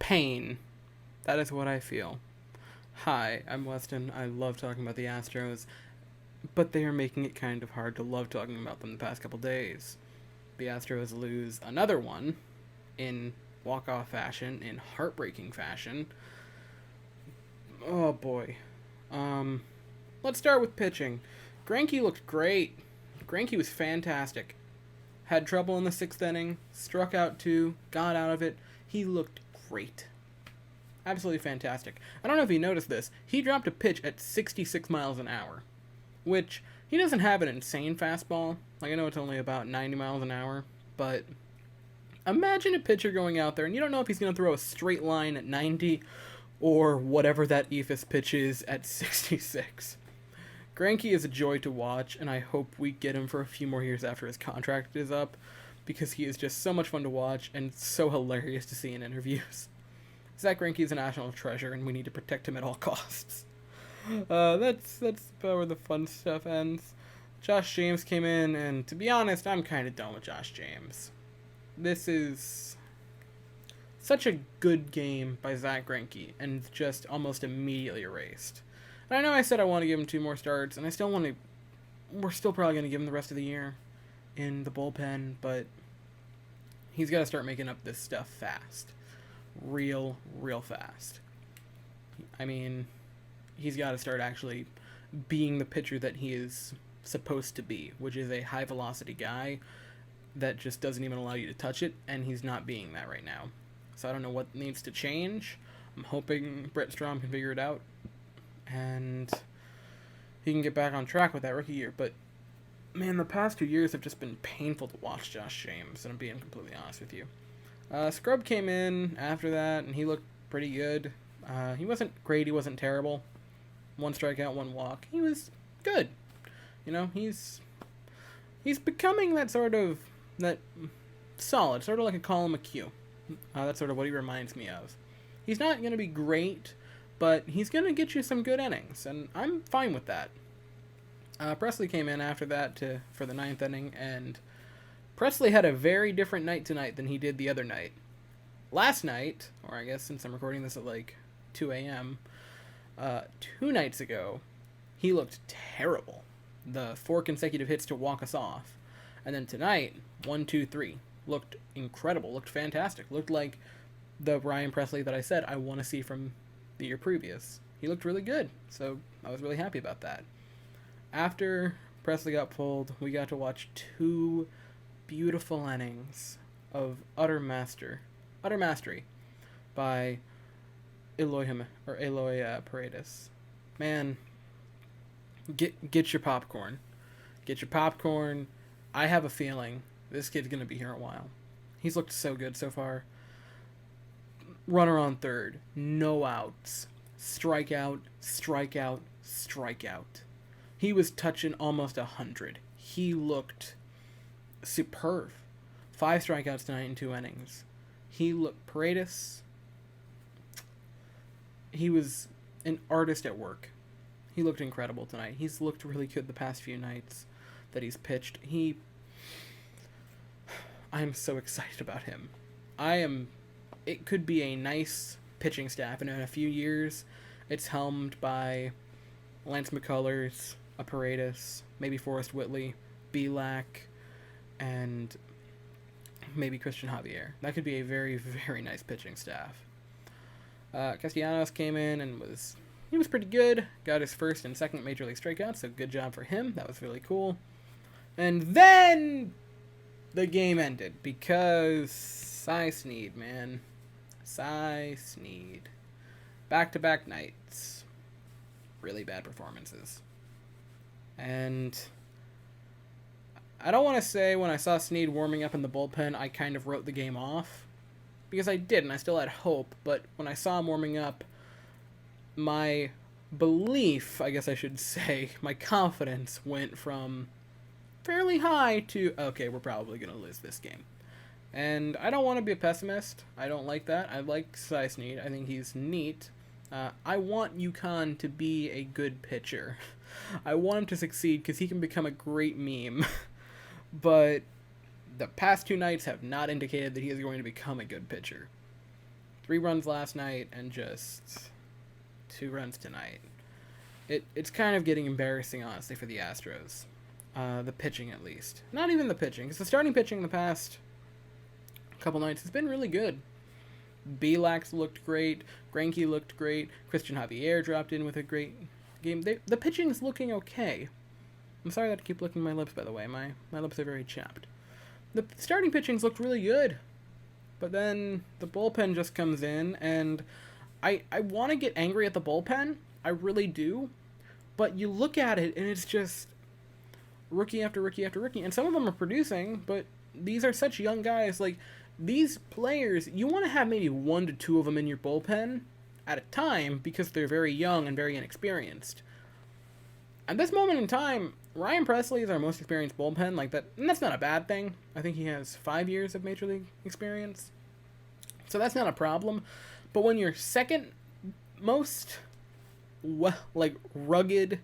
pain. That is what I feel. Hi, I'm Weston. I love talking about the Astros, but they are making it kind of hard to love talking about them the past couple days. The Astros lose another one in walk-off fashion, in heartbreaking fashion. Oh boy. Let's start with pitching. Greinke looked great. Greinke was fantastic. Had trouble in the 6th inning, struck out 2, got out of it. He looked great. Absolutely fantastic. I don't know if you noticed this. He dropped a pitch at 66 miles an hour, which he doesn't have an insane fastball. Like, I know it's only about 90 miles an hour, but imagine a pitcher going out there and you don't know if he's going to throw a straight line at 90 or whatever that eephus pitch is at 66. Greinke is a joy to watch, and I hope we get him for a few more years after his contract is up, because he is just so much fun to watch and so hilarious to see in interviews. Zack Greinke is a national treasure, and we need to protect him at all costs. That's about where the fun stuff ends. Josh James came in, and to be honest, I'm kind of done with Josh James. This is such a good game by Zack Greinke, and just almost immediately erased. And I know I said I want to give him 2 more starts, and I still want to. We're still probably going to give him the rest of the year in the bullpen, but he's got to start making up this stuff fast. Real fast. I mean, he's got to start actually being the pitcher that he is supposed to be, which is a high velocity guy that just doesn't even allow you to touch it, and he's not being that right now. So I don't know what needs to change. I'm hoping Brett Strom can figure it out and he can get back on track with that rookie year. But man, the past 2 years have just been painful to watch Josh James, and I'm being completely honest with you. Scrub came in after that, and he looked pretty good. He wasn't great, he wasn't terrible. 1 strikeout, 1 walk. He was good. You know, he's becoming that solid, sort of like a Colin McHugh. That's sort of what he reminds me of. He's not going to be great, but he's going to get you some good innings, and I'm fine with that. Presley came in after that for the 9th inning, and Presley had a very different night tonight than he did the other night. Last night, or I guess since I'm recording this at like 2 a.m., 2 nights ago, he looked terrible. The 4 consecutive hits to walk us off. And then tonight, 1, 2, 3, looked incredible, looked fantastic, looked like the Ryan Presley that I said I want to see from the year previous. He looked really good, so I was really happy about that. After Presley got pulled, we got to watch 2 beautiful innings of utter mastery by Eloy Paredes. Man, get your popcorn. Get your popcorn. I have a feeling this kid's going to be here a while. He's looked so good so far. Runner on third. No outs. Strikeout. He was touching almost 100. He looked superb. 5 strikeouts tonight in 2 innings. Paredes, he was an artist at work. He looked incredible tonight. He's looked really good the past few nights that he's pitched. I am so excited about him. It could be a nice pitching staff, and in a few years, it's helmed by Lance McCullers, a Paredes, maybe Forrest Whitley, Belak, and maybe Christian Javier. That could be a very, very nice pitching staff. Castellanos came in and he was pretty good. Got his 1st and 2nd major league strikeouts, so good job for him. That was really cool. And then the game ended because Cy Sneed, man. Cy Sneed. Back-to-back nights. Really bad performances. And I don't want to say when I saw Sneed warming up in the bullpen, I kind of wrote the game off. Because I did, and I still had hope. But when I saw him warming up, my belief, I guess I should say, my confidence went from fairly high to, okay, we're probably going to lose this game. And I don't want to be a pessimist. I don't like that. I like Cy Sneed. I think he's neat. I want UConn to be a good pitcher. I want him to succeed because he can become a great meme. But the past 2 nights have not indicated that he is going to become a good pitcher. 3 runs last night and just 2 runs tonight. It's kind of getting embarrassing, honestly, for the Astros. The pitching, at least. Not even the pitching, because the starting pitching in the past couple nights has been really good. Belax looked great. Greinke looked great. Christian Javier dropped in with a great game. The pitching's looking okay. I'm sorry that I keep licking my lips, by the way. My lips are very chapped. The starting pitching's looked really good. But then the bullpen just comes in, and I want to get angry at the bullpen. I really do. But you look at it, and it's just rookie after rookie after rookie. And some of them are producing, but these are such young guys. Like, these players, you want to have maybe 1 to 2 of them in your bullpen at a time because they're very young and very inexperienced. At this moment in time, Ryan Presley is our most experienced bullpen, like that, and that's not a bad thing. I think he has 5 years of major league experience, so that's not a problem. But when your second most rugged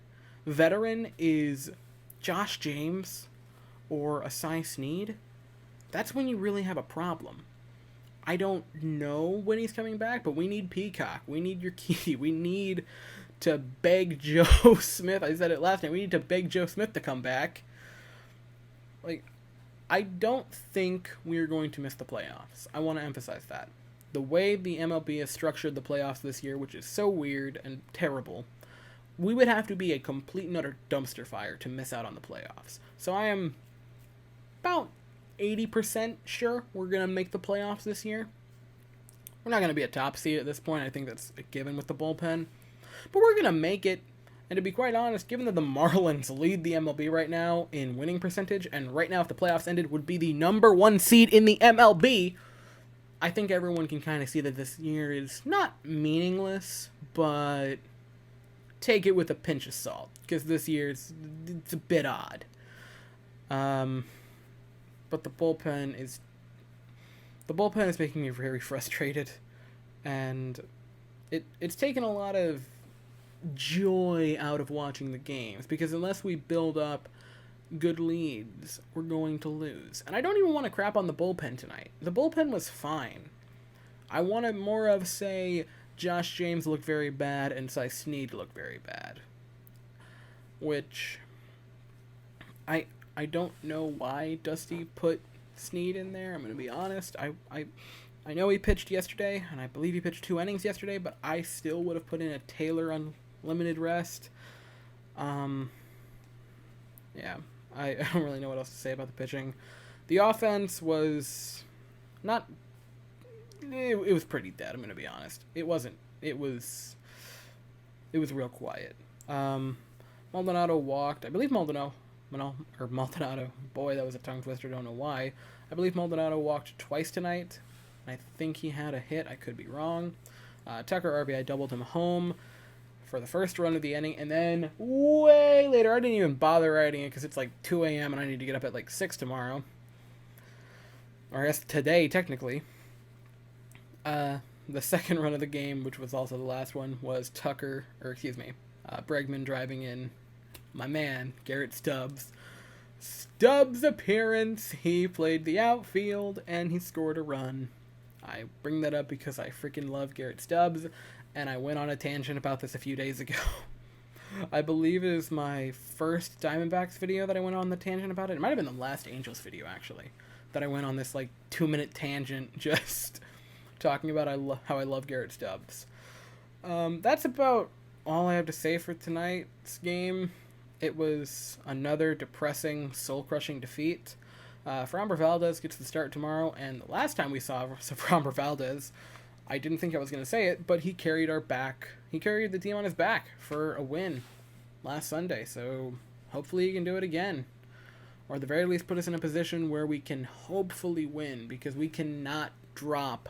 veteran is Josh James or Asai Sneed, that's when you really have a problem. I don't know when he's coming back, but we need Peacock. We need Urquidy. We need to beg Joe Smith. I said it last night. We need to beg Joe Smith to come back. Like, I don't think we're going to miss the playoffs. I want to emphasize that. The way the MLB has structured the playoffs this year, which is so weird and terrible, we would have to be a complete and utter dumpster fire to miss out on the playoffs. So I am about 80% sure we're going to make the playoffs this year. We're not going to be a top seed at this point. I think that's a given with the bullpen. But we're going to make it. And to be quite honest, given that the Marlins lead the MLB right now in winning percentage, and right now if the playoffs ended would be the number 1 seed in the MLB, I think everyone can kind of see that this year is not meaningless, but take it with a pinch of salt, because this year it's a bit odd. But the bullpen is making me very frustrated, and it's taken a lot of joy out of watching the games, because unless we build up good leads, we're going to lose. And I don't even want to crap on the bullpen tonight. The bullpen was fine. I want to more of say Josh James looked very bad and Cy Sneed looked very bad, which I don't know why Dusty put Sneed in there. I'm going to be honest. I know he pitched yesterday, and I believe he pitched 2 innings yesterday, but I still would have put in a Taylor on limited rest. Yeah, I don't really know what else to say about the pitching. The offense was not... It was pretty dead, I'm going to be honest. It wasn't. It was real quiet. Maldonado walked. I believe Maldonado. Boy, that was a tongue twister. Don't know why. I believe Maldonado walked twice tonight. I think he had a hit. I could be wrong. Tucker RBI doubled him home for the first run of the inning, and then way later, I didn't even bother writing it because it's like 2 a.m. and I need to get up at like 6 tomorrow. Or I guess today, technically. The second run of the game, which was also the last one, was Bregman driving in my man, Garrett Stubbs. Stubbs' appearance, he played the outfield, and he scored a run. I bring that up because I freaking love Garrett Stubbs, and I went on a tangent about this a few days ago. I believe it is my first Diamondbacks video that I went on the tangent about it. It might have been the last Angels video, actually, that I went on this, 2-minute tangent just talking about how I love Garrett Stubbs. That's about all I have to say for tonight's game. It was another depressing, soul-crushing defeat. Framber Valdez gets the start tomorrow, and the last time we saw Framber Valdez, I didn't think I was going to say it, but he carried the team on his back for a win last Sunday, so hopefully he can do it again. Or at the very least put us in a position where we can hopefully win, because we cannot drop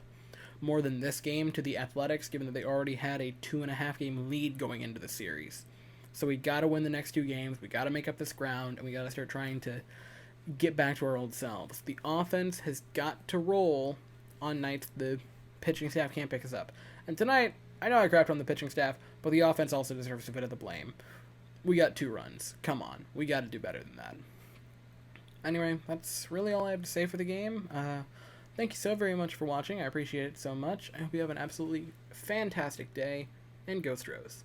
more than this game to the Athletics, given that they already had a 2.5 game lead going into the series. So we got to win the next 2 games, we got to make up this ground, and we got to start trying to get back to our old selves. The offense has got to roll on nights the pitching staff can't pick us up. And tonight, I know I crapped on the pitching staff, but the offense also deserves a bit of the blame. We got 2 runs. Come on. We got to do better than that. Anyway, that's really all I have to say for the game. Thank you so very much for watching. I appreciate it so much. I hope you have an absolutely fantastic day, and go Stros.